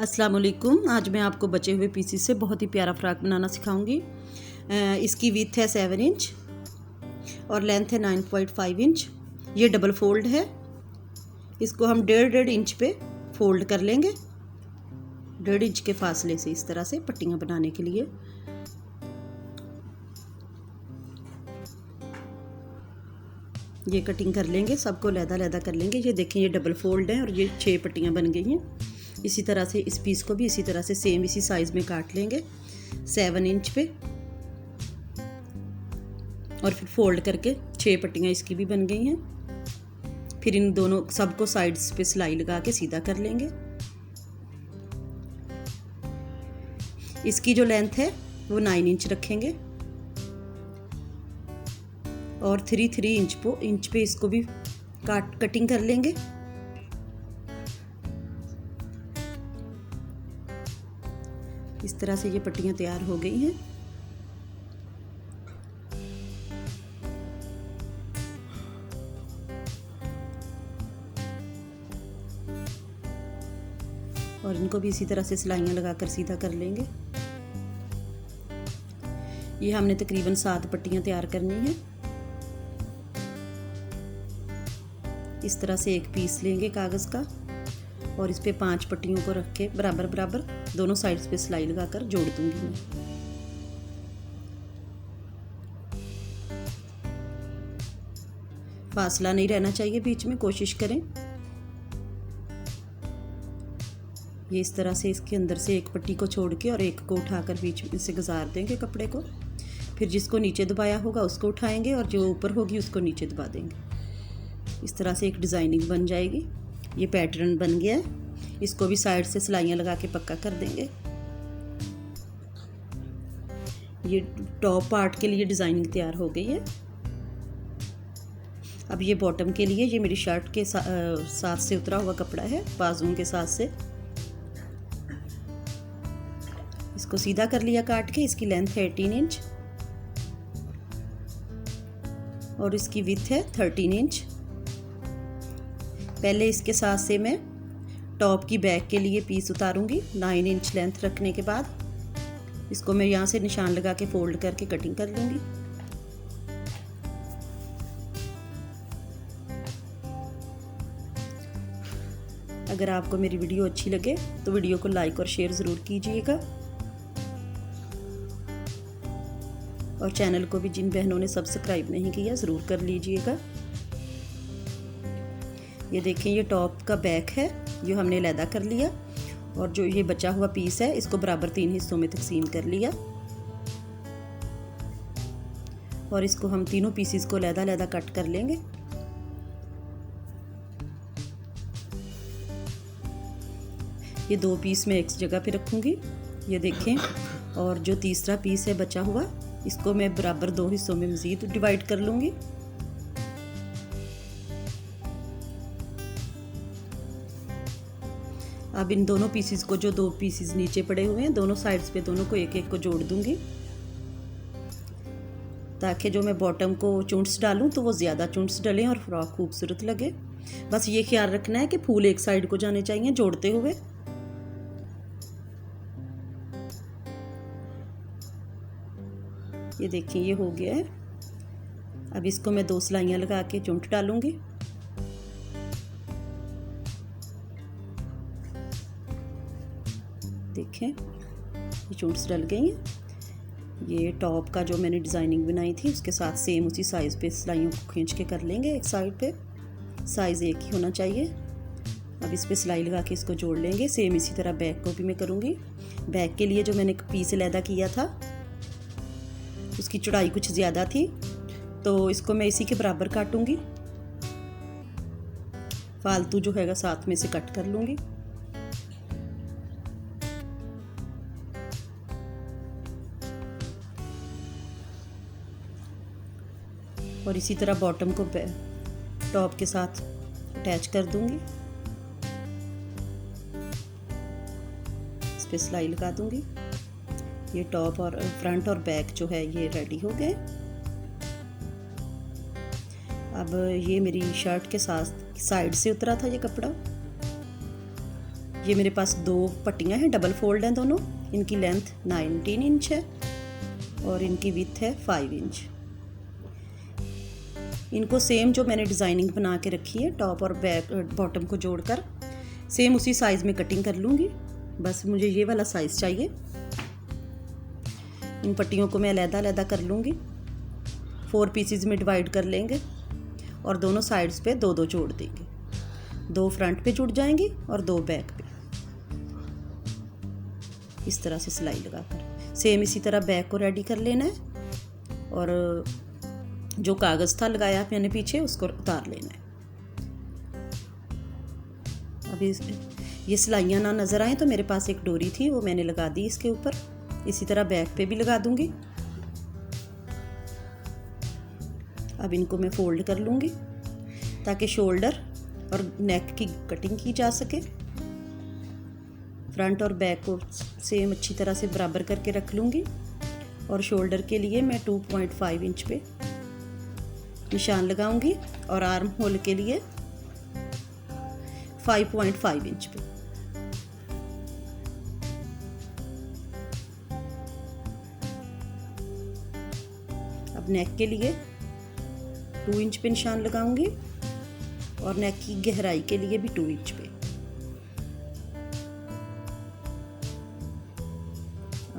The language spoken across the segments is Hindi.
अस्सलाम वालेकुम। आज मैं आपको बचे हुए पीसीस से बहुत ही प्यारा फ्रॉक बनाना सिखाऊंगी। इसकी विड्थ है 7 इंच और लेंथ है 9.5 इंच। ये डबल फोल्ड है। इसको हम 1.5 इंच पे फोल्ड कर लेंगे, 1.5 इंच के फासले से, इस तरह से पट्टियाँ बनाने के लिए। ये कटिंग कर लेंगे, सबको लहदा कर लेंगे। ये देखें, ये डबल फोल्ड है और ये 6 पट्टियाँ बन गई हैं। इसी तरह से इस पीस को भी इसी तरह से सेम इसी साइज़ में काट लेंगे 7 इंच पे, और फिर फोल्ड करके 6 पट्टियाँ इसकी भी बन गई हैं। फिर इन दोनों सबको साइड्स पे सिलाई लगा के सीधा कर लेंगे। इसकी जो लेंथ है वो 9 इंच रखेंगे और 3 इंच पे इसको भी कटिंग कर लेंगे। इस तरह से ये पट्टियाँ तैयार हो गई हैं। और इनको भी इसी तरह से सिलाइयाँ लगाकर सीधा कर लेंगे। ये हमने तकरीबन 7 पट्टियाँ तैयार करनी है। इस तरह से एक पीस लेंगे कागज़ का और इस पे 5 पट्टियों को रख के बराबर बराबर दोनों साइड्स पे सिलाई लगाकर जोड़ दूंगी मैं। फासला नहीं रहना चाहिए बीच में, कोशिश करें। ये इस तरह से इसके अंदर से एक पट्टी को छोड़ के और एक को उठाकर बीच में से गुजार देंगे कपड़े को। फिर जिसको नीचे दबाया होगा उसको उठाएंगे और जो ऊपर होगी उसको नीचे दबा देंगे। इस तरह से एक डिज़ाइनिंग बन जाएगी। ये पैटर्न बन गया है। इसको भी साइड से सिलाइयाँ लगा के पक्का कर देंगे। ये टॉप पार्ट के लिए डिज़ाइनिंग तैयार हो गई है। अब ये बॉटम के लिए, ये मेरी शर्ट के साथ से उतरा हुआ कपड़ा है, बाजुओं के साथ से। इसको सीधा कर लिया काट के। इसकी लेंथ है 18 इंच और इसकी विड्थ है 13 इंच। पहले इसके साथ से मैं टॉप की बैक के लिए पीस उतारूंगी 9 इंच लेंथ रखने के बाद। इसको मैं यहाँ से निशान लगा के फोल्ड करके कटिंग कर लूँगी। अगर आपको मेरी वीडियो अच्छी लगे तो वीडियो को लाइक और शेयर ज़रूर कीजिएगा, और चैनल को भी जिन बहनों ने सब्सक्राइब नहीं किया ज़रूर कर लीजिएगा। ये देखें, ये टॉप का बैक है जो हमने लैदा कर लिया, और जो ये बचा हुआ पीस है इसको बराबर 3 हिस्सों में तकसीम कर लिया, और इसको हम तीनों पीसेस को लैदा कट कर लेंगे। ये 2 पीस मैं एक जगह पे रखूँगी, ये देखें। और जो तीसरा पीस है बचा हुआ, इसको मैं बराबर 2 हिस्सों में मज़ीद डिवाइड कर लूँगी। अब इन दोनों पीसेस को, जो 2 पीसेस नीचे पड़े हुए हैं, दोनों साइड्स पे दोनों को एक एक को जोड़ दूंगी, ताकि जो मैं बॉटम को चुंट्स डालूं तो वो ज़्यादा चुंट्स डलें और फ्रॉक खूबसूरत लगे। बस ये ख्याल रखना है कि फूल एक साइड को जाने चाहिए जोड़ते हुए। ये देखिए, ये हो गया है। अब इसको मैं 2 सिलाइयाँ लगा के चुंट डालूंगी। देखें, ये चुंट्स डल गई हैं। ये टॉप का जो मैंने डिज़ाइनिंग बनाई थी उसके साथ सेम उसी साइज़ पे सिलाइयों को खींच के कर लेंगे। एक साइड पे साइज़ एक ही होना चाहिए। अब इस पे सिलाई लगा के इसको जोड़ लेंगे। सेम इसी तरह बैक को भी मैं करूँगी। बैक के लिए जो मैंने पीस लैदा किया था उसकी चौड़ाई कुछ ज़्यादा थी, तो इसको मैं इसी के बराबर काटूँगी। फालतू जो हैगा साथ में से कट कर लूँगी। और इसी तरह बॉटम को टॉप के साथ अटैच कर दूंगी। इस पे सिलाई लगा दूंगी। ये टॉप और फ्रंट और बैक जो है ये रेडी हो गए। अब ये मेरी शर्ट के साथ साइड से उतरा था ये कपड़ा, ये मेरे पास 2 पट्टियाँ हैं, डबल फोल्ड हैं दोनों। इनकी लेंथ 19 इंच है और इनकी विड्थ है 5 इंच। इनको सेम जो मैंने डिज़ाइनिंग बना के रखी है टॉप और बैक बॉटम को जोड़कर सेम उसी साइज़ में कटिंग कर लूँगी। बस मुझे ये वाला साइज़ चाहिए। इन पट्टियों को मैं अलग-अलग कर लूँगी, 4 पीसेस में डिवाइड कर लेंगे और दोनों साइड्स पे 2-2 जोड़ देंगे। 2 फ्रंट पे जुड़ जाएंगी और 2 बैक पे। इस तरह से सिलाई लगाकर सेम इसी तरह बैक को रेडी कर लेना है और जो कागज़ था लगाया मैंने पीछे उसको उतार लेना है। अभी ये सिलाइयाँ ना नज़र आए तो मेरे पास एक डोरी थी, वो मैंने लगा दी इसके ऊपर। इसी तरह बैक पे भी लगा दूंगी। अब इनको मैं फोल्ड कर लूँगी ताकि शोल्डर और नेक की कटिंग की जा सके। फ्रंट और बैक को सेम अच्छी तरह से बराबर करके रख लूँगी और शोल्डर के लिए मैं 2.5 इंच पे निशान लगाऊंगी और आर्म होल के लिए 5.5 इंच पे। अब नेक के लिए 2 इंच पे निशान लगाऊंगी और नेक की गहराई के लिए भी 2 इंच पे।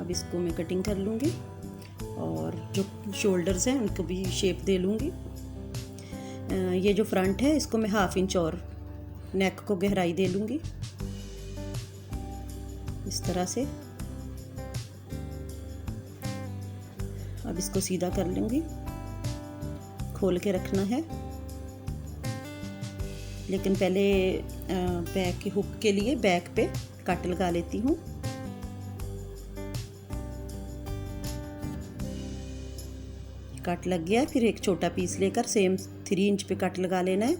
अब इसको मैं कटिंग कर लूँगी और जो शोल्डर्स हैं उनको भी शेप दे लूँगी। ये जो फ्रंट है इसको मैं 1/2 इंच और नेक को गहराई दे लूँगी इस तरह से। अब इसको सीधा कर लूँगी, खोल के रखना है। लेकिन पहले बैक के हुक के लिए बैक पे कट लगा लेती हूँ। कट लग गया, फिर एक छोटा पीस लेकर सेम 3 इंच पे कट लगा लेना है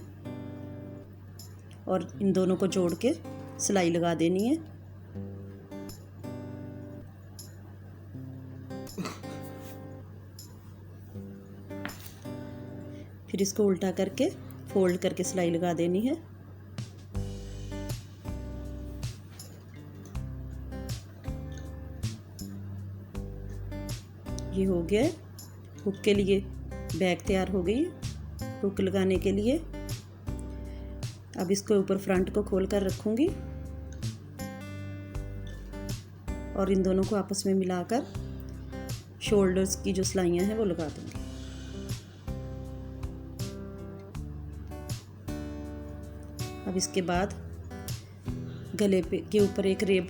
और इन दोनों को जोड़ के सिलाई लगा देनी है। फिर इसको उल्टा करके फोल्ड करके सिलाई लगा देनी है। ये हो गया। हुक के लिए बैक तैयार हो गई, हुक लगाने के लिए। अब इसको ऊपर फ्रंट को खोल कर रखूंगी और इन दोनों को आपस में मिलाकर शोल्डर्स की जो सिलाइयाँ हैं वो लगा दूंगी। अब इसके बाद गले पे के ऊपर एक रेब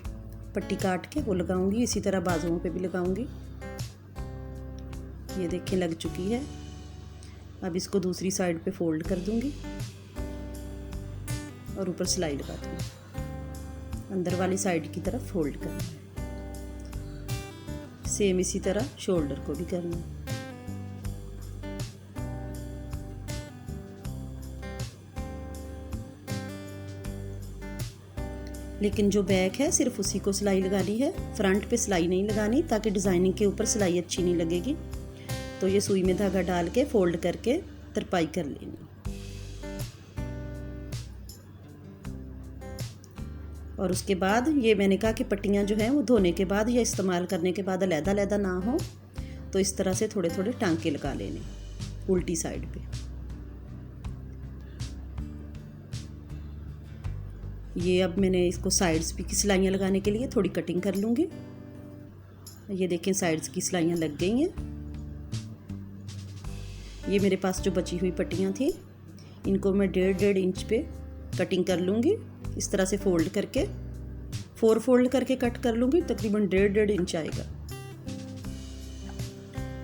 पट्टी काट के वो लगाऊंगी। इसी तरह बाजुओं पे भी लगाऊंगी। ये देखिए लग चुकी है। अब इसको दूसरी साइड पे फोल्ड कर दूंगी और ऊपर सिलाई लगा दूंगी। अंदर वाली साइड की तरफ फोल्ड करना है। सेम इसी तरह शोल्डर को भी करना है। लेकिन जो बैक है सिर्फ उसी को सिलाई लगानी है, फ्रंट पे सिलाई नहीं लगानी, ताकि डिज़ाइनिंग के ऊपर सिलाई अच्छी नहीं लगेगी। तो ये सुई में धागा डाल के फोल्ड करके तरपाई कर लेनी। और उसके बाद ये मैंने कहा कि पट्टियाँ जो हैं वो धोने के बाद या इस्तेमाल करने के बाद अलग-अलग ना हो, तो इस तरह से थोड़े थोड़े टांके लगा लेने उल्टी साइड पे। ये अब मैंने इसको साइड्स भी की सिलाइयाँ लगाने के लिए थोड़ी कटिंग कर लूँगी। ये देखें साइड्स की सिलाइयाँ लग गई हैं। ये मेरे पास जो बची हुई पट्टियाँ थी इनको मैं 1.5 इंच पे कटिंग कर लूँगी। इस तरह से फोल्ड करके 4 फोल्ड करके कट कर लूँगी, तकरीबन 1.5 इंच आएगा।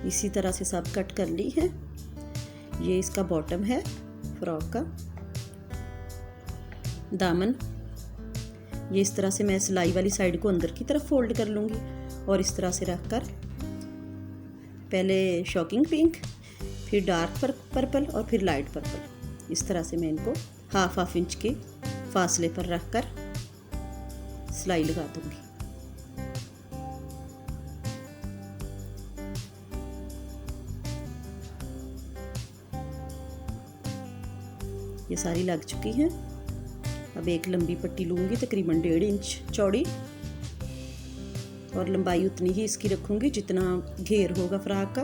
इसी तरह से सब कट कर ली है। ये इसका बॉटम है फ्रॉक का। दामन ये इस तरह से मैं सिलाई वाली साइड को अंदर की तरफ फोल्ड कर लूँगी और इस तरह से रखकर पहले शॉकिंग पिंक, फिर डार्क पर्पल और फिर लाइट पर्पल, इस तरह से मैं इनको 1/2 इंच के फासले पर रखकर सिलाई लगा दूँगी। ये सारी लग चुकी हैं। अब एक लंबी पट्टी लूँगी तकरीबन 1.5 इंच चौड़ी, और लंबाई उतनी ही इसकी रखूँगी जितना घेर होगा फ्रॉक का।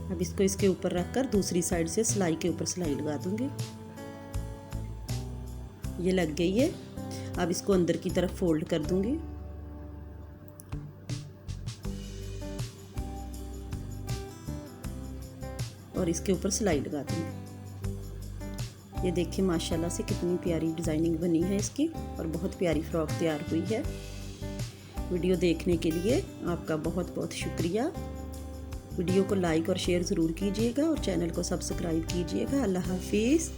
अब इसको इसके ऊपर रखकर दूसरी साइड से सिलाई के ऊपर सिलाई लगा दूँगी। ये लग गई है। अब इसको अंदर की तरफ फोल्ड कर दूँगी। और इसके ऊपर सिलाई लगा दूँगी। ये देखिए माशाल्लाह से कितनी प्यारी डिज़ाइनिंग बनी है इसकी, और बहुत प्यारी फ्रॉक तैयार हुई है। वीडियो देखने के लिए आपका बहुत बहुत शुक्रिया। वीडियो को लाइक और शेयर ज़रूर कीजिएगा और चैनल को सब्सक्राइब कीजिएगा। अल्लाह हाफिज़।